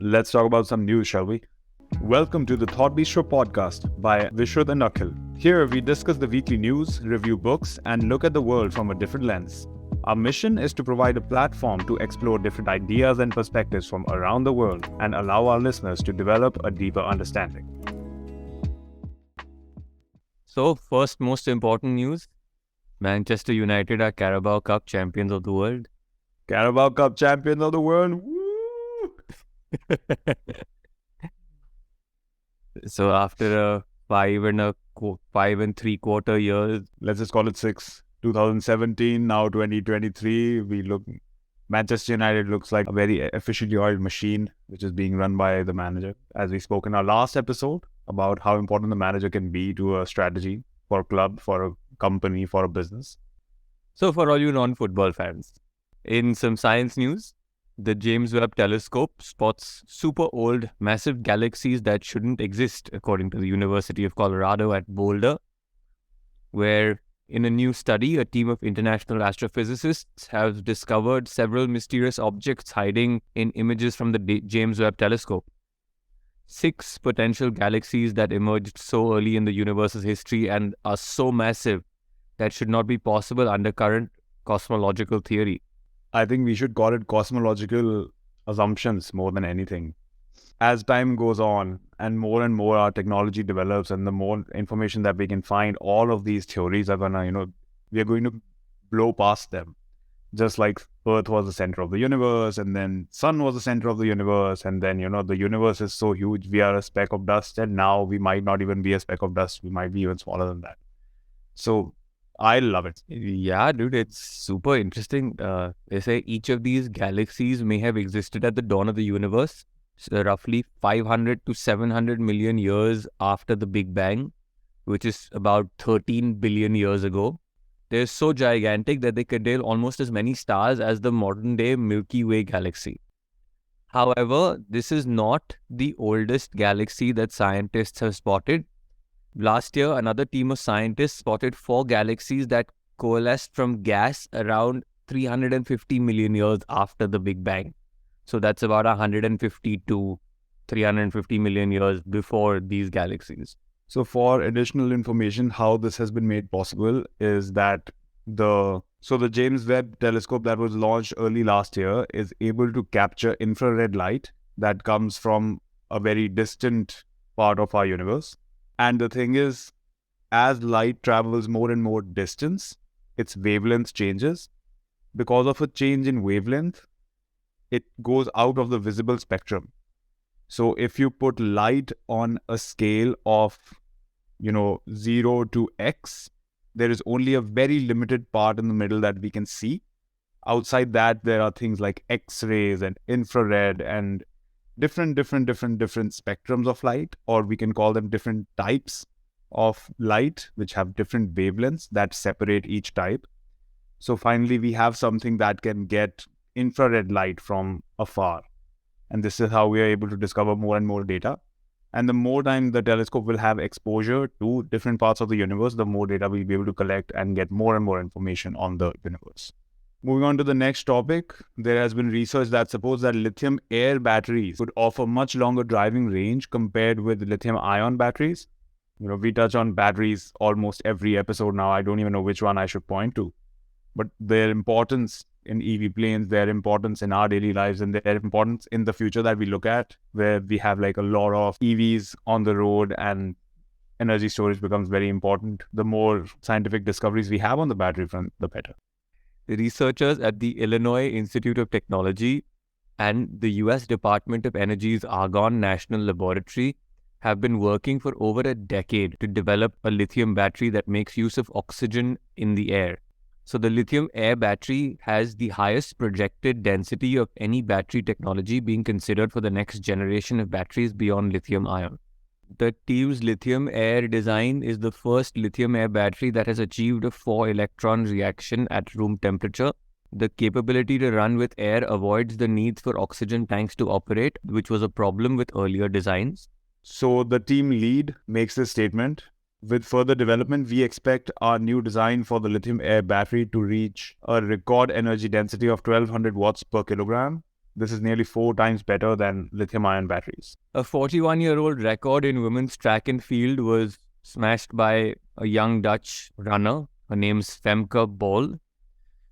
Let's talk about some news, shall we? Welcome to the Thought Bistro podcast by Vishwat and Akhil. Here we discuss the weekly news, review books, and look at the world from a different lens. Our mission is to provide a platform to explore different ideas and perspectives from around the world and allow our listeners to develop a deeper understanding. So, first most important news, Manchester United are Carabao Cup champions of the world. Carabao Cup champions of the world. Woo! So after a 5.75 years, let's just call it 6, 2017, now 2023, Manchester United looks like a very efficiently oiled machine, which is being run by the manager. As we spoke in our last episode about how important the manager can be to a strategy for a club, for a company, for a business. So for all you non-football fans, in some science news, the James Webb Telescope spots super old, massive galaxies that shouldn't exist, according to the University of Colorado at Boulder, where in a new study, a team of international astrophysicists have discovered several mysterious objects hiding in images from the James Webb Telescope. 6 potential galaxies that emerged so early in the universe's history and are so massive that should not be possible under current cosmological theory. I think we should call it cosmological assumptions more than anything. As time goes on and more our technology develops and the more information that we can find, all of these theories are gonna, we are going to blow past them. Just like Earth was the center of the universe, and then Sun was the center of the universe, and then, the universe is so huge, we are a speck of dust, and now we might not even be a speck of dust, we might be even smaller than that. So I love it. Yeah, dude, it's super interesting. They say each of these galaxies may have existed at the dawn of the universe, so roughly 500 to 700 million years after the Big Bang, which is about 13 billion years ago. They're so gigantic that they contain almost as many stars as the modern-day Milky Way galaxy. However, this is not the oldest galaxy that scientists have spotted. Last year, another team of scientists spotted 4 galaxies that coalesced from gas around 350 million years after the Big Bang. So that's about 150 to 350 million years before these galaxies. So for additional information, how this has been made possible is that the James Webb Telescope that was launched early last year is able to capture infrared light that comes from a very distant part of our universe. And the thing is, as light travels more and more distance, its wavelength changes. Because of a change in wavelength, it goes out of the visible spectrum. So if you put light on a scale of, 0 to X, there is only a very limited part in the middle that we can see. Outside that, there are things like X-rays and infrared and different spectrums of light, or we can call them different types of light, which have different wavelengths that separate each type. So finally, we have something that can get infrared light from afar. And this is how we are able to discover more and more data. And the more time the telescope will have exposure to different parts of the universe, the more data we'll be able to collect and get more and more information on the universe. Moving on to the next topic, there has been research that supports that lithium air batteries could offer much longer driving range compared with lithium ion batteries. We touch on batteries almost every episode now. I don't even know which one I should point to. But their importance in EV planes, their importance in our daily lives, and their importance in the future that we look at, where we have like a lot of EVs on the road and energy storage becomes very important. The more scientific discoveries we have on the battery front, the better. The researchers at the Illinois Institute of Technology and the US Department of Energy's Argonne National Laboratory have been working for over a decade to develop a lithium battery that makes use of oxygen in the air. So the Lithium Air Battery has the highest projected density of any battery technology being considered for the next generation of batteries beyond lithium ion. The team's lithium air design is the first lithium air battery that has achieved a 4-electron reaction at room temperature. The capability to run with air avoids the needs for oxygen tanks to operate, which was a problem with earlier designs. So the team lead makes this statement: with further development, we expect our new design for the lithium air battery to reach a record energy density of 1200 watts per kilogram This is nearly 4 times better than lithium-ion batteries. A 41-year-old record in women's track and field was smashed by a young Dutch runner. Her name's Femke Bol.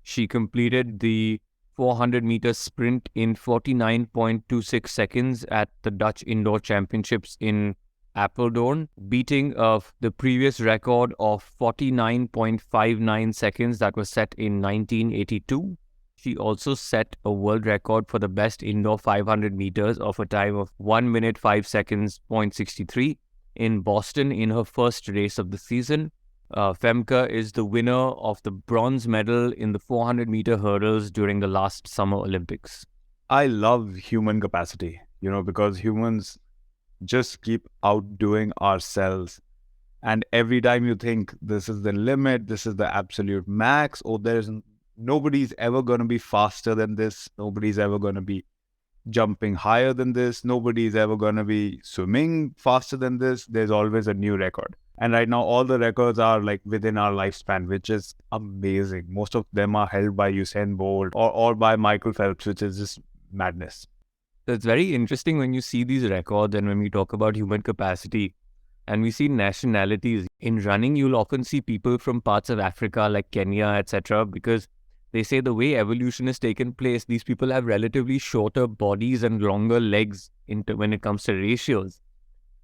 She completed the 400-meter sprint in 49.26 seconds at the Dutch Indoor Championships in Apeldoorn, beating the previous record of 49.59 seconds that was set in 1982. She also set a world record for the best indoor 500 meters of a time of 1 minute 5 seconds, 0.63 in Boston in her first race of the season. Femke is the winner of the bronze medal in the 400-meter hurdles during the last Summer Olympics. I love human capacity, because humans just keep outdoing ourselves. And every time you think this is the limit, this is the absolute max, or nobody's ever going to be faster than this, nobody's ever going to be jumping higher than this, nobody's ever going to be swimming faster than this, there's always a new record. And right now, all the records are like within our lifespan, which is amazing. Most of them are held by Usain Bolt or by Michael Phelps, which is just madness. So it's very interesting when you see these records and when we talk about human capacity and we see nationalities. In running, you'll often see people from parts of Africa like Kenya, etc. because they say the way evolution has taken place, these people have relatively shorter bodies and longer legs when it comes to ratios.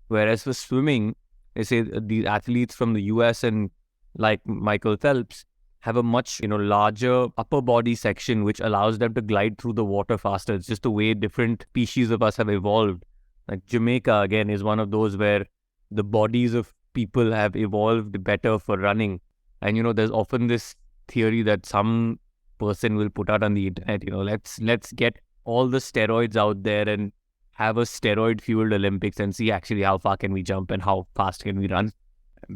Whereas for swimming, they say the athletes from the US and like Michael Phelps have a much larger upper body section which allows them to glide through the water faster. It's just the way different species of us have evolved. Like Jamaica, again, is one of those where the bodies of people have evolved better for running. And, there's often this theory that some person will put out on the internet, let's get all the steroids out there and have a steroid-fueled Olympics and see actually how far can we jump and how fast can we run.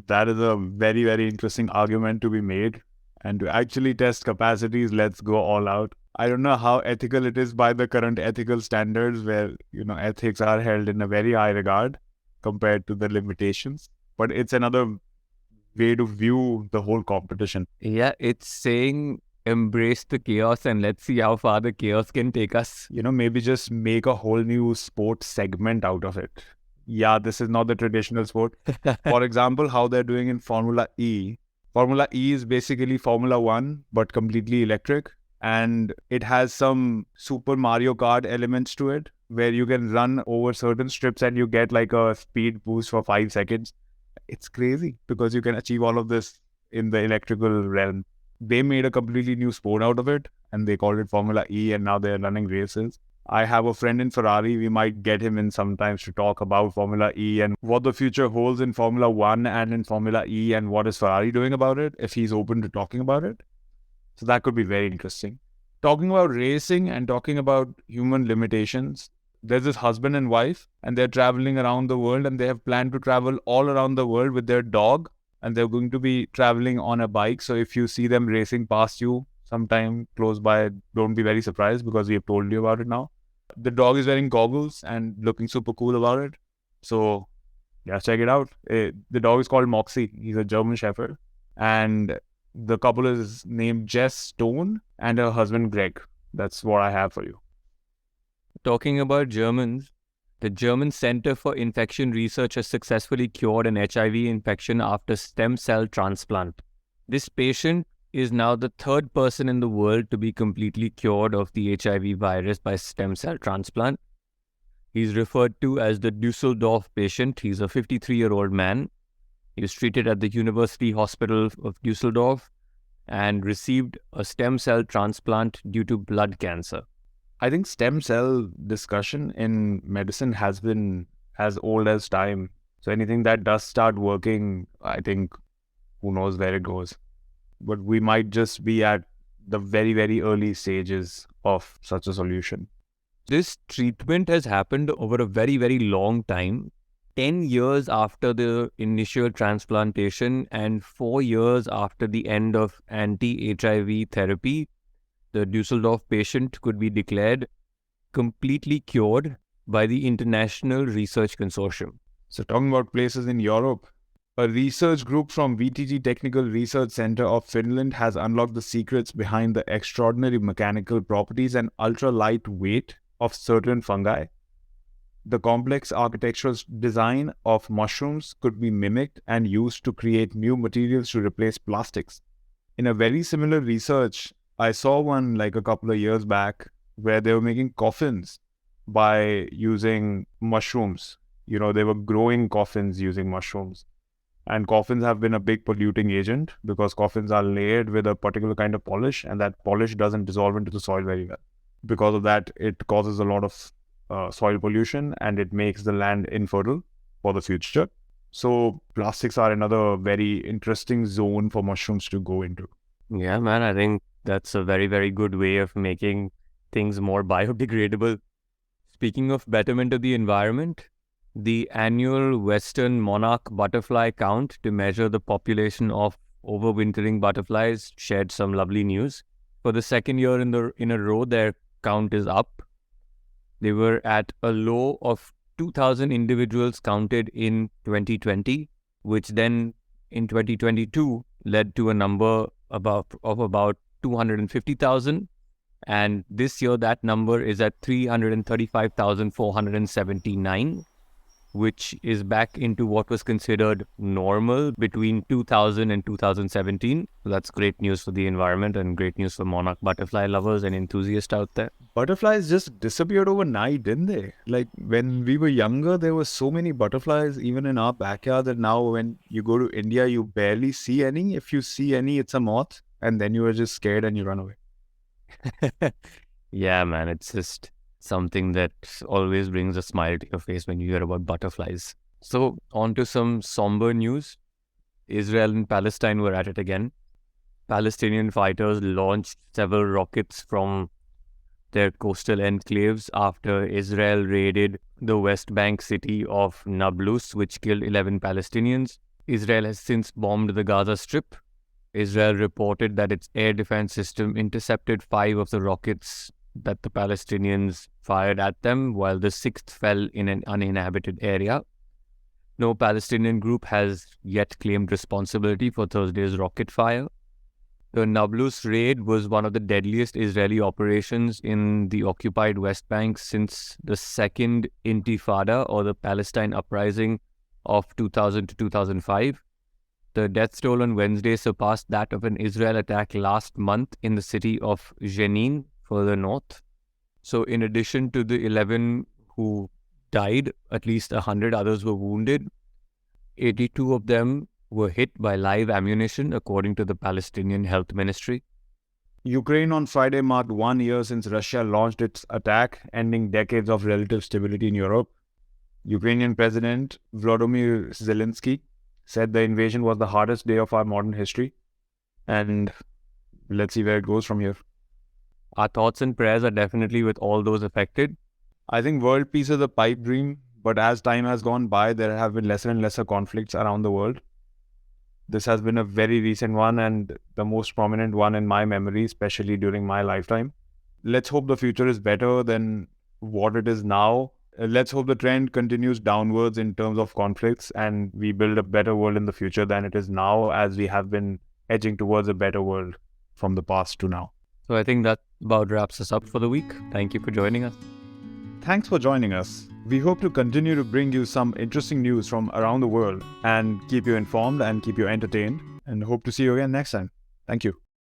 That is a very, very interesting argument to be made. And to actually test capacities, let's go all out. I don't know how ethical it is by the current ethical standards where, ethics are held in a very high regard compared to the limitations. But it's another way to view the whole competition. Yeah, it's saying embrace the chaos and let's see how far the chaos can take us. Maybe just make a whole new sports segment out of it. Yeah, this is not the traditional sport. For example, how they're doing in Formula E. Formula E is basically Formula 1, but completely electric. And it has some Super Mario Kart elements to it, where you can run over certain strips and you get like a speed boost for 5 seconds. It's crazy because you can achieve all of this in the electrical realm. They made a completely new sport out of it and they called it Formula E, and now they're running races. I have a friend in Ferrari. We might get him in sometimes to talk about Formula E and what the future holds in Formula 1 and in Formula E and what is Ferrari doing about it, if he's open to talking about it. So that could be very interesting. Talking about racing and talking about human limitations, there's this husband and wife and they're traveling around the world and they have planned to travel all around the world with their dog, and they're going to be traveling on a bike. So if you see them racing past you sometime close by, don't be very surprised because we have told you about it now. The dog is wearing goggles and looking super cool about it. So yeah, check it out. The dog is called Moxie. He's a German Shepherd. And the couple is named Jess Stone and her husband Greg. That's what I have for you. Talking about Germans, the German Center for Infection Research has successfully cured an HIV infection after stem cell transplant. This patient is now the third person in the world to be completely cured of the HIV virus by stem cell transplant. He's referred to as the Dusseldorf patient. He's a 53-year-old man. He was treated at the University Hospital of Dusseldorf and received a stem cell transplant due to blood cancer. I think stem cell discussion in medicine has been as old as time. So anything that does start working, I think, who knows where it goes. But we might just be at the very, very early stages of such a solution. This treatment has happened over a very, very long time. 10 years after the initial transplantation and 4 years after the end of anti-HIV therapy, the Dusseldorf patient could be declared completely cured by the International Research Consortium. So talking about places in Europe, a research group from VTG Technical Research Center of Finland has unlocked the secrets behind the extraordinary mechanical properties and ultra-light weight of certain fungi. The complex architectural design of mushrooms could be mimicked and used to create new materials to replace plastics. In a very similar research, I saw one like a couple of years back where they were making coffins by using mushrooms. You know, they were growing coffins using mushrooms. And coffins have been a big polluting agent because coffins are layered with a particular kind of polish, and that polish doesn't dissolve into the soil very well. Because of that, it causes a lot of soil pollution, and it makes the land infertile for the future. So plastics are another very interesting zone for mushrooms to go into. Yeah, man, I think that's a very, very good way of making things more biodegradable. Speaking of betterment of the environment, the annual Western monarch butterfly count to measure the population of overwintering butterflies shared some lovely news. For the second year in a row, their count is up. They were at a low of 2,000 individuals counted in 2020, which then in 2022 led to a number of about 250,000. And this year, that number is at 335,479, which is back into what was considered normal between 2000 and 2017. So that's great news for the environment and great news for monarch butterfly lovers and enthusiasts out there. Butterflies just disappeared overnight, didn't they? Like when we were younger, there were so many butterflies even in our backyard that now when you go to India, you barely see any. If you see any, it's a moth, and then you are just scared and you run away. Yeah, man, it's just something that always brings a smile to your face when you hear about butterflies. So, on to some somber news. Israel and Palestine were at it again. Palestinian fighters launched several rockets from their coastal enclaves after Israel raided the West Bank city of Nablus, which killed 11 Palestinians. Israel has since bombed the Gaza Strip. Israel reported that its air defense system intercepted 5 of the rockets that the Palestinians fired at them, while the 6th fell in an uninhabited area. No Palestinian group has yet claimed responsibility for Thursday's rocket fire. The Nablus raid was one of the deadliest Israeli operations in the occupied West Bank since the Second Intifada, or the Palestine Uprising of 2000 to 2005. The death toll on Wednesday surpassed that of an Israel attack last month in the city of Jenin, further north. So in addition to the 11 who died, at least 100 others were wounded. 82 of them were hit by live ammunition, according to the Palestinian Health Ministry. Ukraine on Friday marked 1 year since Russia launched its attack, ending decades of relative stability in Europe. Ukrainian President Volodymyr Zelensky said the invasion was the hardest day of our modern history. And let's see where it goes from here. Our thoughts and prayers are definitely with all those affected. I think world peace is a pipe dream, but as time has gone by, there have been lesser and lesser conflicts around the world. This has been a very recent one and the most prominent one in my memory, especially during my lifetime. Let's hope the future is better than what it is now. Let's hope the trend continues downwards in terms of conflicts and we build a better world in the future than it is now, as we have been edging towards a better world from the past to now. So I think that about wraps us up for the week. Thank you for joining us. Thanks for joining us. We hope to continue to bring you some interesting news from around the world and keep you informed and keep you entertained, and hope to see you again next time. Thank you.